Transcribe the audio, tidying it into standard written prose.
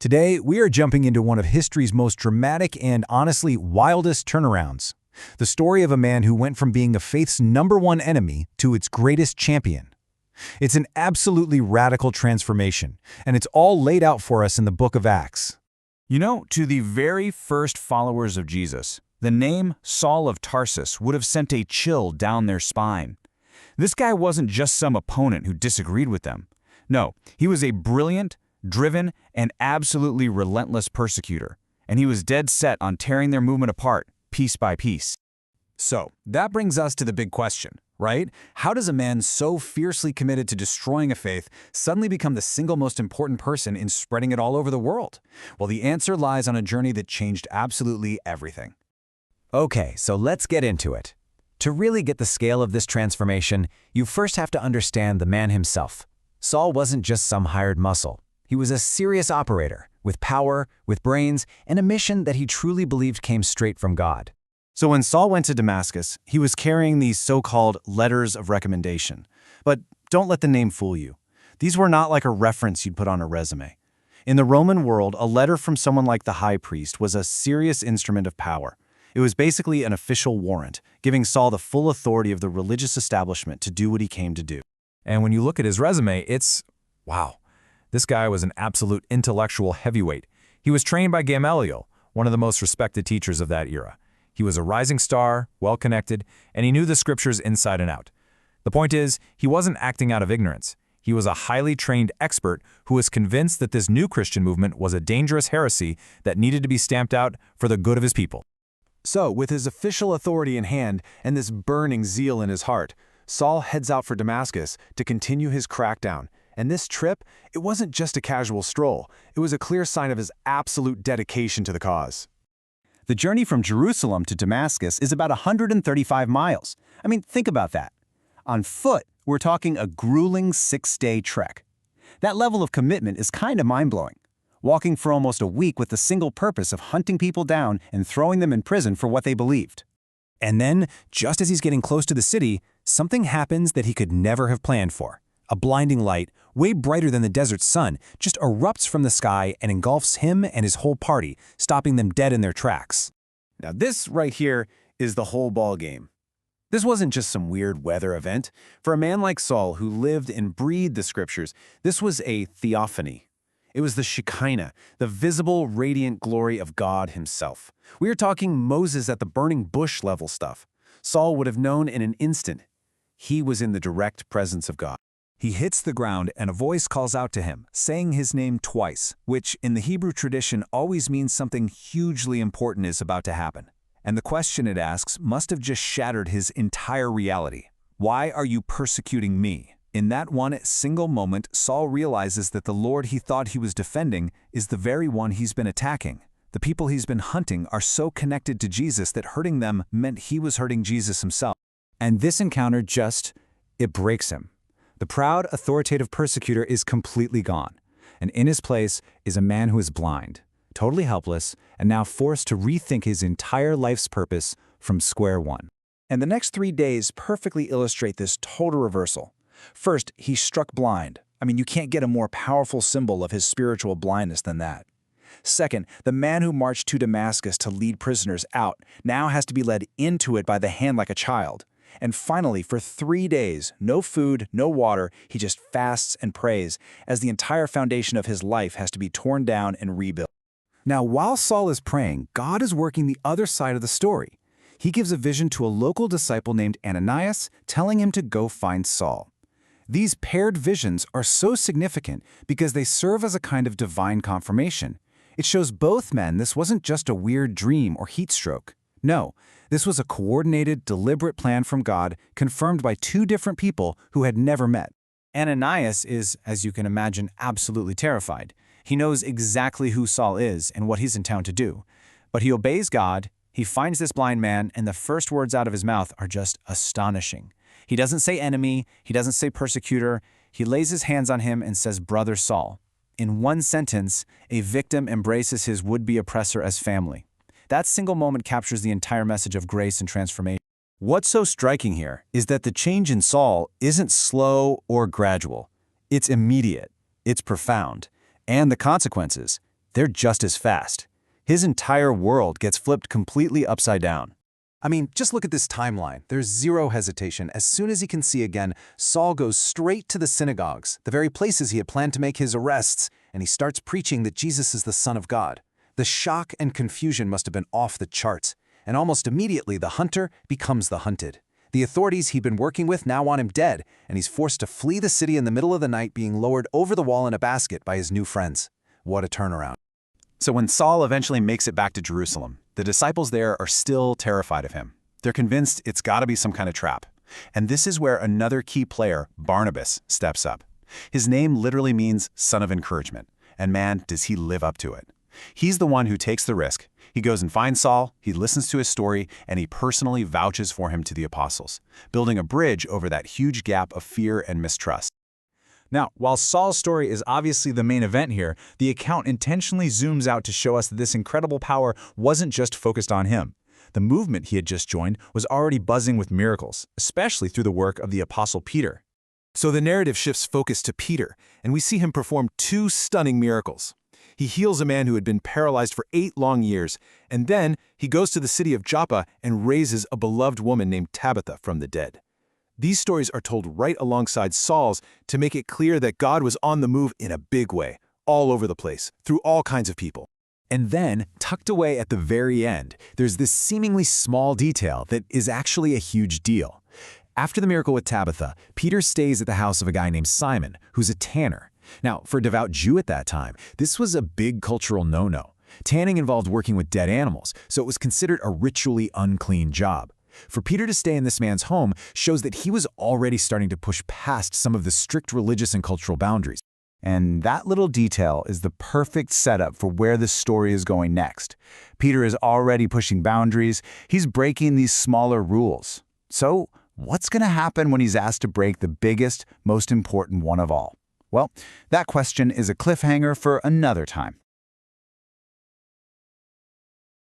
Today, we are jumping into one of history's most dramatic and honestly wildest turnarounds. The story of a man who went from being a faith's #1 enemy to its greatest champion. It's an absolutely radical transformation, and it's all laid out for us in the book of Acts. You know, to the very first followers of Jesus, the name Saul of Tarsus would have sent a chill down their spine. This guy wasn't just some opponent who disagreed with them. No, he was a brilliant, driven, and absolutely relentless persecutor, and he was dead set on tearing their movement apart, piece by piece. So, that brings us to the big question, right? How does a man so fiercely committed to destroying a faith suddenly become the single most important person in spreading it all over the world? Well, the answer lies on a journey that changed absolutely everything. Okay, so let's get into it. To really get the scale of this transformation, you first have to understand the man himself. Saul wasn't just some hired muscle. He was a serious operator, with power, with brains, and a mission that he truly believed came straight from God. So when Saul went to Damascus, he was carrying these so-called letters of recommendation. But don't let the name fool you. These were not like a reference you'd put on a resume. In the Roman world, a letter from someone like the high priest was a serious instrument of power. It was basically an official warrant, giving Saul the full authority of the religious establishment to do what he came to do. And when you look at his resume, wow. This guy was an absolute intellectual heavyweight. He was trained by Gamaliel, one of the most respected teachers of that era. He was a rising star, well-connected, and he knew the scriptures inside and out. The point is, he wasn't acting out of ignorance. He was a highly trained expert who was convinced that this new Christian movement was a dangerous heresy that needed to be stamped out for the good of his people. So, with his official authority in hand and this burning zeal in his heart, Saul heads out for Damascus to continue his crackdown. And this trip, it wasn't just a casual stroll. It was a clear sign of his absolute dedication to the cause. The journey from Jerusalem to Damascus is about 135 miles. I mean, think about that. On foot, we're talking a grueling 6-day trek. That level of commitment is kind of mind-blowing. Walking for almost a week with the single purpose of hunting people down and throwing them in prison for what they believed. And then, just as he's getting close to the city, something happens that he could never have planned for. A blinding light, way brighter than the desert sun, just erupts from the sky and engulfs him and his whole party, stopping them dead in their tracks. Now this right here is the whole ball game. This wasn't just some weird weather event. For a man like Saul, who lived and breathed the scriptures, this was a theophany. It was the Shekinah, the visible, radiant glory of God himself. We are talking Moses at the burning bush level stuff. Saul would have known in an instant. He was in the direct presence of God. He hits the ground and a voice calls out to him, saying his name twice, which in the Hebrew tradition always means something hugely important is about to happen. And the question it asks must have just shattered his entire reality. Why are you persecuting me? In that one single moment, Saul realizes that the Lord he thought he was defending is the very one he's been attacking. The people he's been hunting are so connected to Jesus that hurting them meant he was hurting Jesus himself. And this encounter it breaks him. The proud, authoritative persecutor is completely gone, and in his place is a man who is blind, totally helpless, and now forced to rethink his entire life's purpose from square one. And the next 3 days perfectly illustrate this total reversal. First, he's struck blind. I mean, you can't get a more powerful symbol of his spiritual blindness than that. Second, the man who marched to Damascus to lead prisoners out now has to be led into it by the hand like a child. And finally, for 3 days, no food, no water, he just fasts and prays, as the entire foundation of his life has to be torn down and rebuilt. Now, while Saul is praying, God is working the other side of the story. He gives a vision to a local disciple named Ananias, telling him to go find Saul. These paired visions are so significant because they serve as a kind of divine confirmation. It shows both men this wasn't just a weird dream or heat stroke. No, this was a coordinated, deliberate plan from God, confirmed by 2 different people who had never met. Ananias is, as you can imagine, absolutely terrified. He knows exactly who Saul is and what he's in town to do. But he obeys God, he finds this blind man, and the first words out of his mouth are just astonishing. He doesn't say enemy, he doesn't say persecutor, he lays his hands on him and says, "Brother Saul." In one sentence, a victim embraces his would-be oppressor as family. That single moment captures the entire message of grace and transformation. What's so striking here is that the change in Saul isn't slow or gradual. It's immediate, it's profound, and the consequences, they're just as fast. His entire world gets flipped completely upside down. I mean, just look at this timeline. There's zero hesitation. As soon as he can see again, Saul goes straight to the synagogues, the very places he had planned to make his arrests, and he starts preaching that Jesus is the Son of God. The shock and confusion must have been off the charts, and almost immediately the hunter becomes the hunted. The authorities he'd been working with now want him dead, and he's forced to flee the city in the middle of the night, being lowered over the wall in a basket by his new friends. What a turnaround. So when Saul eventually makes it back to Jerusalem, the disciples there are still terrified of him. They're convinced it's got to be some kind of trap. And this is where another key player, Barnabas, steps up. His name literally means son of encouragement, and man, does he live up to it. He's the one who takes the risk. He goes and finds Saul, he listens to his story, and he personally vouches for him to the apostles, building a bridge over that huge gap of fear and mistrust. Now, while Saul's story is obviously the main event here, the account intentionally zooms out to show us that this incredible power wasn't just focused on him. The movement he had just joined was already buzzing with miracles, especially through the work of the Apostle Peter. So the narrative shifts focus to Peter, and we see him perform two stunning miracles. He heals a man who had been paralyzed for 8 long years, and then he goes to the city of Joppa and raises a beloved woman named Tabitha from the dead. These stories are told right alongside Saul's to make it clear that God was on the move in a big way, all over the place, through all kinds of people. And then, tucked away at the very end, there's this seemingly small detail that is actually a huge deal. After the miracle with Tabitha, Peter stays at the house of a guy named Simon, who's a tanner. Now, for a devout Jew at that time, this was a big cultural no-no. Tanning involved working with dead animals, so it was considered a ritually unclean job. For Peter to stay in this man's home shows that he was already starting to push past some of the strict religious and cultural boundaries. And that little detail is the perfect setup for where the story is going next. Peter is already pushing boundaries. He's breaking these smaller rules. So, what's going to happen when he's asked to break the biggest, most important one of all? Well, that question is a cliffhanger for another time.